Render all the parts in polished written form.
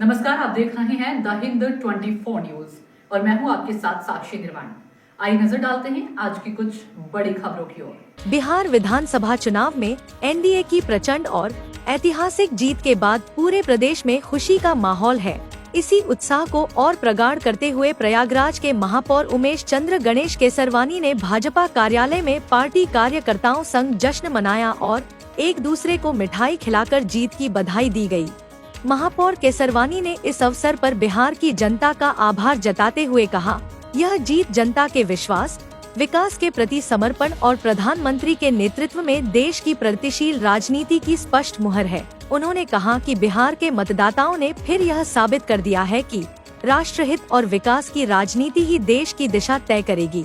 नमस्कार, आप देख रहे हैं द हिंद 24 न्यूज और मैं हूं आपके साथ साक्षी निर्वाण। आइए नजर डालते हैं आज की कुछ बड़ी खबरों की ओर। बिहार विधानसभा चुनाव में एनडीए की प्रचंड और ऐतिहासिक जीत के बाद पूरे प्रदेश में खुशी का माहौल है। इसी उत्साह को और प्रगाढ़ करते हुए प्रयागराज के महापौर उमेश चंद्र गणेश केसरवानी ने भाजपा कार्यालय में पार्टी कार्यकर्ताओं संग जश्न मनाया और एक दूसरे को मिठाई खिलाकर जीत की बधाई दी गई। महापौर केसरवानी ने इस अवसर पर बिहार की जनता का आभार जताते हुए कहा, यह जीत जनता के विश्वास, विकास के प्रति समर्पण और प्रधानमंत्री के नेतृत्व में देश की प्रगतिशील राजनीति की स्पष्ट मुहर है। उन्होंने कहा कि बिहार के मतदाताओं ने फिर यह साबित कर दिया है कि राष्ट्रहित और विकास की राजनीति ही देश की दिशा तय करेगी।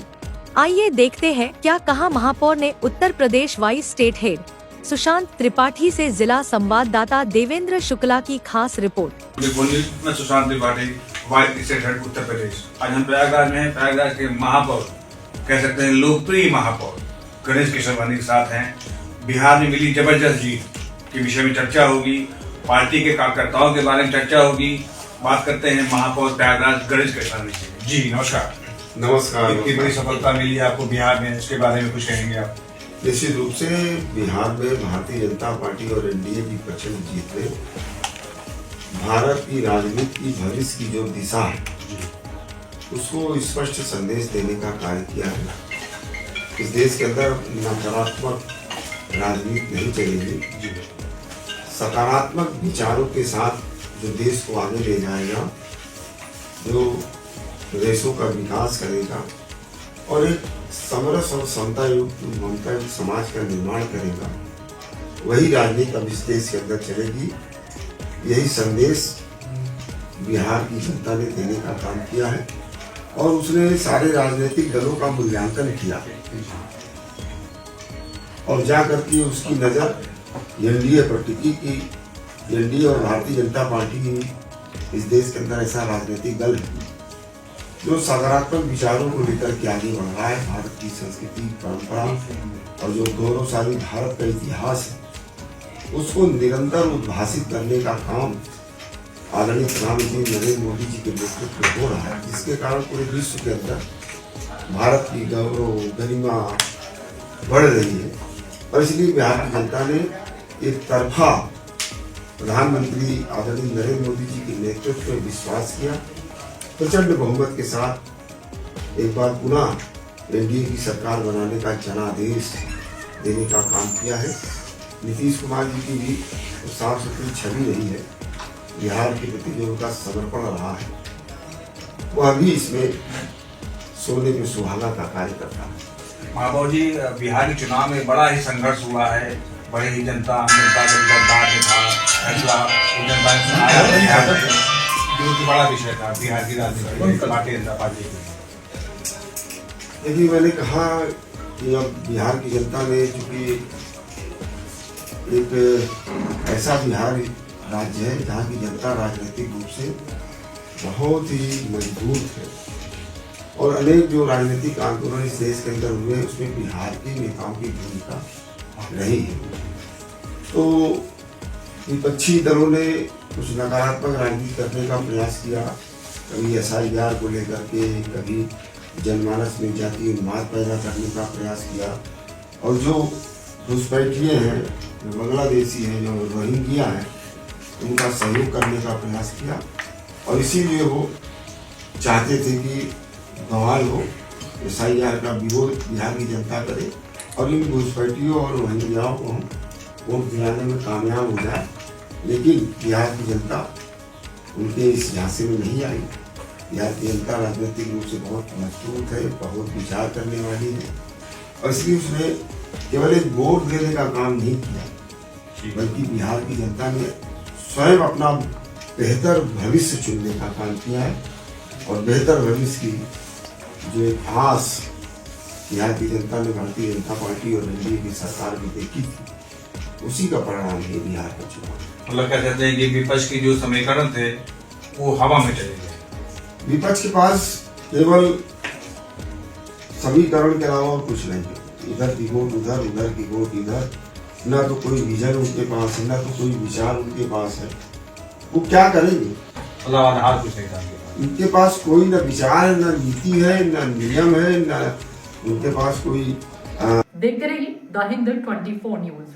आइए देखते हैं क्या कहा महापौर ने। Uttar Pradesh vice state head Sushant Tripathi से जिला संवाददाता देवेंद्र शुक्ला की खास रिपोर्ट। मैं Sushant Tripathi, vice state head Uttar Pradesh. आज हम प्रयागराज में प्रयागराज के महापौर, कह सकते हैं लोकप्रिय महापौर गणेश केसरवानी के साथ हैं। बिहार में मिली जबरदस्त जीत के विषय में चर्चा होगी, पार्टी के कार्यकर्ताओं के बारे में चर्चा होगी। बात करते हैं महापौर प्रयागराज गणेश केसरवानी से। जी नमस्कार। नमस्कार। इतनी बड़ी सफलता मिली आपको बिहार में, इसके बारे में कुछ कहेंगे आप? निश्चित रूप से बिहार में भारतीय जनता पार्टी और एनडीए की प्रचंड जीत ने भारत की राजनीति की भविष्य की जो दिशा है उसको स्पष्ट संदेश देने का कार्य किया है। इस देश के अंदर नकारात्मक राजनीति नहीं चलेगी, सकारात्मक विचारों के साथ जो देश को आगे ले जाएगा, जो देशों का विकास करेगा और एक समरस और समता युक्त ममता युक्त समाज का निर्माण करेगा, वही राजनीति अब इस देश के अंदर चलेगी। यही संदेश बिहार की जनता ने देने का काम किया है और उसने सारे राजनीतिक दलों का मूल्यांकन किया और जाकर के उसकी नजर एनडीए पर टिकी कि एनडीए और भारतीय जनता पार्टी की इस देश के अंदर ऐसा राजनीतिक दल है जो सकारात्मक विचारों को लेकर के आगे बढ़ रहा है। भारत की संस्कृति, परंपरा और जो गौरवशाली भारत का इतिहास है उसको निरंतर उद्भासित करने का काम आदरणीय प्रधानमंत्री नरेंद्र मोदी जी के नेतृत्व में हो रहा है, जिसके कारण पूरे विश्व के अंदर भारत की गौरव गरिमा बढ़ रही है। और इसलिए बिहार की जनता ने एक तरफा प्रधानमंत्री आदरणीय नरेंद्र मोदी जी के नेतृत्व में विश्वास किया, प्रचंड बहुमत के साथ एक बार पुनः एनडीए की सरकार बनाने का जनादेश देने का काम किया है। नीतीश कुमार जी की भी साफ सुथरी छवि रही है, बिहार के प्रति जो उनका समर्पण रहा है वह भी इसमें सोने में सुहागा का कार्य करता है। महापौर जी, बिहार के चुनाव में बड़ा ही संघर्ष हुआ है, बड़ी ही जनता का दरबार में था, फैसला जनता ने सुनाया, जो बड़ा विषय था बिहार की राजनीति भारतीय जनता पार्टी की। देखिए, मैंने कहा कि अब बिहार की जनता ने, चूंकि एक ऐसा बिहार राज्य है जहाँ की जनता राजनीतिक रूप से बहुत ही मजबूत है और अनेक जो राजनीतिक आंदोलन इस देश के अंदर हुए उसमें बिहार के नेताओं की भूमिका रही है। तो विपक्षी दलों ने कुछ नकारात्मक राजनीति करने का प्रयास किया, कभी एसआईआर को लेकर के, कभी जनमानस में जातीय उन्माद पैदा करने का प्रयास किया और जो घुसपैठिए हैं, जो बांग्लादेशी हैं, जो रोहिंग्या हैं, उनका सहयोग करने का प्रयास किया और इसीलिए वो चाहते थे कि बवाल हो, एसआईआर का विरोध बिहार की जनता करे और इन घुसपैठियों और रोहिंग्याओं को वोट दिलाने में कामयाब हो जाए। लेकिन बिहार की जनता उनके इस झांसे में नहीं आई। बिहार की जनता राजनीतिक रूप से बहुत मजबूत है, बहुत विचार करने वाली है और इसलिए उसने केवल एक वोट देने का काम नहीं किया, बल्कि बिहार की जनता ने स्वयं अपना बेहतर भविष्य चुनने का काम किया है और बेहतर भविष्य की जो एक आस बिहार की जनता ने भारतीय जनता पार्टी और एनडीए की सरकार में देखी थी, उसी का परिणाम है बिहार का चुनाव। मतलब क्या कहते हैं कि विपक्ष की जो समीकरण थे वो हवा में चले गए। विपक्ष के पास केवल समीकरण के अलावा और कुछ नहीं है। इधर की वोट उधर, उधर की वोट इधर, न तो कोई विजन उनके पास है, न तो कोई विचार उनके पास है। वो क्या करेंगे? अलावा हार कुछ नहीं था उनके पास। उनके पास कोई न विचार, न नीति है, न नियम है, न उनके पास कोई देखते रहिए द हिंद 24 न्यूज।